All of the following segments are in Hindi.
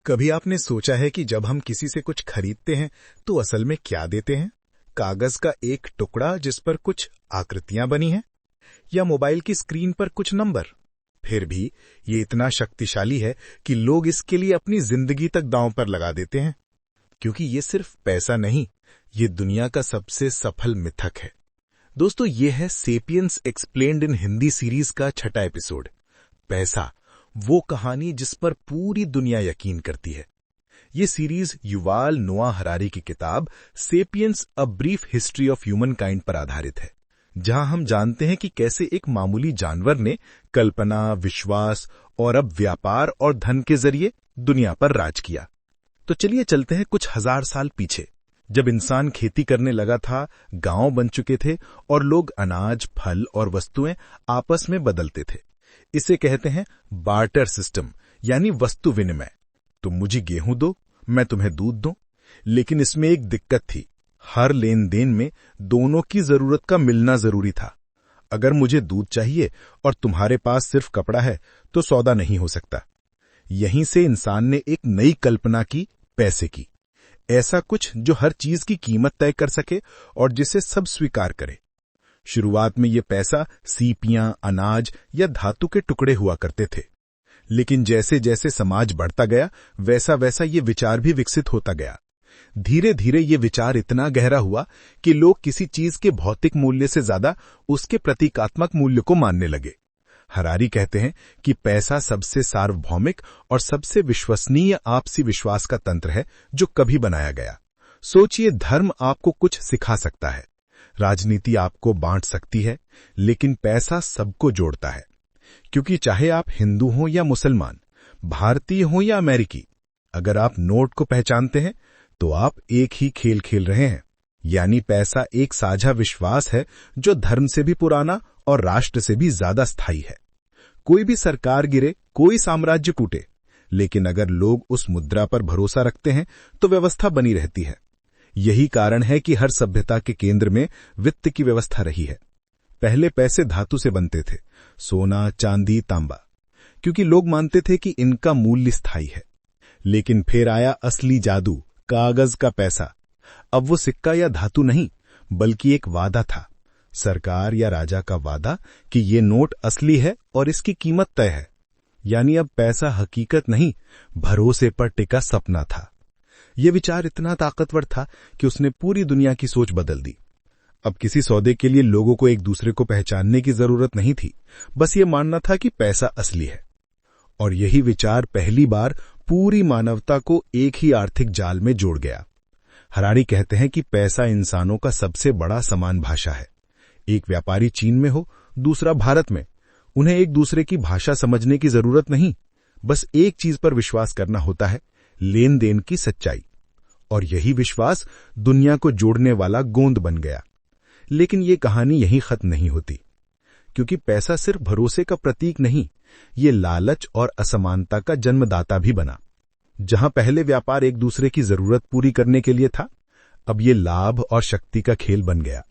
कभी आपने सोचा है कि जब हम किसी से कुछ खरीदते हैं तो असल में क्या देते हैं? कागज का एक टुकड़ा जिस पर कुछ आकृतियां बनी हैं, या मोबाइल की स्क्रीन पर कुछ नंबर? फिर भी ये इतना शक्तिशाली है कि लोग इसके लिए अपनी जिंदगी तक दांव पर लगा देते हैं, क्योंकि ये सिर्फ पैसा नहीं, ये दुनिया का सबसे सफल मिथक है। दोस्तों, ये है सेपियंस एक्सप्लेन्ड इन हिंदी सीरीज का 6वां एपिसोड। पैसा, वो कहानी जिस पर पूरी दुनिया यकीन करती है। ये सीरीज युवाल नोआ हरारी की किताब sapiens a brief history of human kind पर आधारित है, जहां हम जानते हैं कि कैसे एक मामूली जानवर ने कल्पना, विश्वास और अब व्यापार और धन के जरिए दुनिया पर राज किया। तो चलिए चलते हैं कुछ हजार साल पीछे, जब इंसान खेती करने लगा था, गांव बन चुके थे और लोग अनाज, फल और वस्तुएं आपस में बदलते थे। इसे कहते हैं बार्टर सिस्टम, यानी वस्तु विनिमय। तुम मुझे गेहूं दो, मैं तुम्हें दूध दूं। लेकिन इसमें एक दिक्कत थी, हर लेन देन में दोनों की जरूरत का मिलना जरूरी था। अगर मुझे दूध चाहिए और तुम्हारे पास सिर्फ कपड़ा है तो सौदा नहीं हो सकता। यहीं से इंसान ने एक नई कल्पना की, पैसे की। ऐसा कुछ जो हर चीज की कीमत तय कर सके और जिसे सब स्वीकार करे। शुरुआत में ये पैसा सीपियां, अनाज या धातु के टुकड़े हुआ करते थे। लेकिन जैसे जैसे समाज बढ़ता गया, वैसा वैसा ये विचार भी विकसित होता गया। धीरे धीरे ये विचार इतना गहरा हुआ कि लोग किसी चीज के भौतिक मूल्य से ज्यादा उसके प्रतीकात्मक मूल्य को मानने लगे। हरारी कहते हैं कि पैसा सबसे सार्वभौमिक और सबसे विश्वसनीय आपसी विश्वास का तंत्र है जो कभी बनाया गया। सोचिए, धर्म आपको कुछ सिखा सकता है, राजनीति आपको बांट सकती है, लेकिन पैसा सबको जोड़ता है। क्योंकि चाहे आप हिंदू हो या मुसलमान, भारतीय हो या अमेरिकी, अगर आप नोट को पहचानते हैं तो आप एक ही खेल खेल रहे हैं। यानी पैसा एक साझा विश्वास है जो धर्म से भी पुराना और राष्ट्र से भी ज्यादा स्थायी है। कोई भी सरकार गिरे, कोई साम्राज्य टूटे, लेकिन अगर लोग उस मुद्रा पर भरोसा रखते हैं तो व्यवस्था बनी रहती है। यही कारण है कि हर सभ्यता के केंद्र में वित्त की व्यवस्था रही है। पहले पैसे धातु से बनते थे, सोना, चांदी, तांबा, क्योंकि लोग मानते थे कि इनका मूल्य स्थायी है। लेकिन फिर आया असली जादू, कागज का पैसा। अब वो सिक्का या धातु नहीं, बल्कि एक वादा था, सरकार या राजा का वादा कि ये नोट असली है और इसकी कीमत तय है। यानी अब पैसा हकीकत नहीं, भरोसे पर टिका सपना था। यह विचार इतना ताकतवर था कि उसने पूरी दुनिया की सोच बदल दी। अब किसी सौदे के लिए लोगों को एक दूसरे को पहचानने की जरूरत नहीं थी, बस ये मानना था कि पैसा असली है। और यही विचार पहली बार पूरी मानवता को एक ही आर्थिक जाल में जोड़ गया। हरारी कहते हैं कि पैसा इंसानों का सबसे बड़ा समान भाषा है। एक व्यापारी चीन में हो, दूसरा भारत में, उन्हें एक दूसरे की भाषा समझने की जरूरत नहीं, बस एक चीज पर विश्वास करना होता है, लेन देन की सच्चाई। और यही विश्वास दुनिया को जोड़ने वाला गोंद बन गया। लेकिन ये कहानी यहीं खत्म नहीं होती, क्योंकि पैसा सिर्फ भरोसे का प्रतीक नहीं, ये लालच और असमानता का जन्मदाता भी बना। जहां पहले व्यापार एक दूसरे की जरूरत पूरी करने के लिए था, अब ये लाभ और शक्ति का खेल बन गया।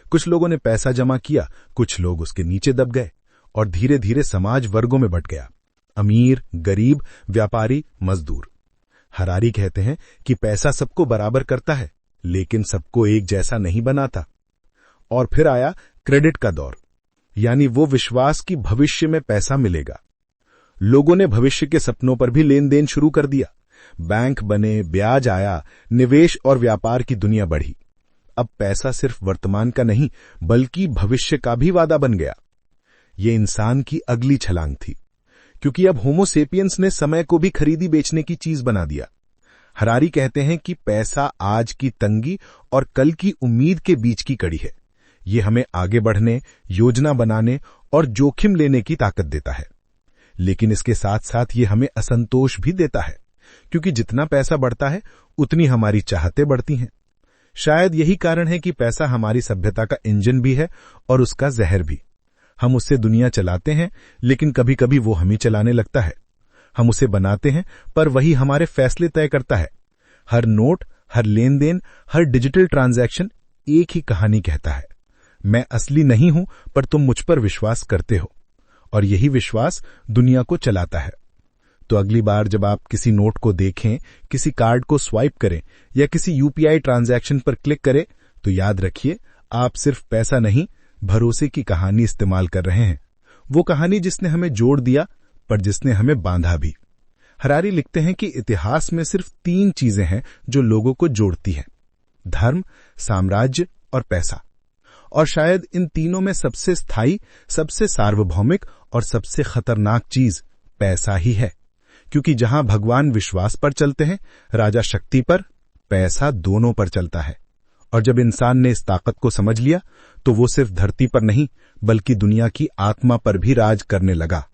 कुछ लोगों ने पैसा जमा किया, कुछ लोग उसके नीचे दब गए, और धीरे धीरे समाज वर्गों में बंट गया, अमीर, गरीब, व्यापारी, मजदूर। हरारी कहते हैं कि पैसा सबको बराबर करता है, लेकिन सबको एक जैसा नहीं बनाता। और फिर आया क्रेडिट का दौर, यानी वो विश्वास कि भविष्य में पैसा मिलेगा। लोगों ने भविष्य के सपनों पर भी लेन देन शुरू कर दिया। बैंक बने, ब्याज आया, निवेश और व्यापार की दुनिया बढ़ी। अब पैसा सिर्फ वर्तमान का नहीं, बल्कि भविष्य का भी वादा बन गया। ये इंसान की अगली छलांग थी, क्योंकि अब होमो सेपियंस ने समय को भी खरीदी बेचने की चीज बना दिया। हरारी कहते हैं कि पैसा आज की तंगी और कल की उम्मीद के बीच की कड़ी है। ये हमें आगे बढ़ने, योजना बनाने और जोखिम लेने की ताकत देता है। लेकिन इसके साथ साथ ये हमें असंतोष भी देता है, क्योंकि जितना पैसा बढ़ता है उतनी हमारी चाहतें बढ़ती हैं। शायद यही कारण है कि पैसा हमारी सभ्यता का इंजन भी है और उसका जहर भी। हम उससे दुनिया चलाते हैं, लेकिन कभी कभी वो हमें चलाने लगता है। हम उसे बनाते हैं, पर वही हमारे फैसले तय करता है। हर नोट, हर लेन देन, हर डिजिटल ट्रांजैक्शन एक ही कहानी कहता है, मैं असली नहीं हूं, पर तुम मुझ पर विश्वास करते हो। और यही विश्वास दुनिया को चलाता है। तो अगली बार जब आप किसी नोट को देखें, किसी कार्ड को स्वाइप करें या किसी यूपीआई ट्रांजैक्शन पर क्लिक करें, तो याद रखिए आप सिर्फ पैसा नहीं, भरोसे की कहानी इस्तेमाल कर रहे हैं। वो कहानी जिसने हमें जोड़ दिया, पर जिसने हमें बांधा भी। हरारी लिखते हैं कि इतिहास में सिर्फ 3 चीजें हैं जो लोगों को जोड़ती हैं: धर्म, साम्राज्य और पैसा। और शायद इन तीनों में सबसे स्थायी, सबसे सार्वभौमिक और सबसे खतरनाक चीज पैसा ही है। क्योंकि जहां भगवान विश्वास पर चलते हैं, राजा शक्ति पर, पैसा दोनों पर चलता है। और जब इंसान ने इस ताकत को समझ लिया, तो वो सिर्फ धरती पर नहीं, बल्कि दुनिया की आत्मा पर भी राज करने लगा।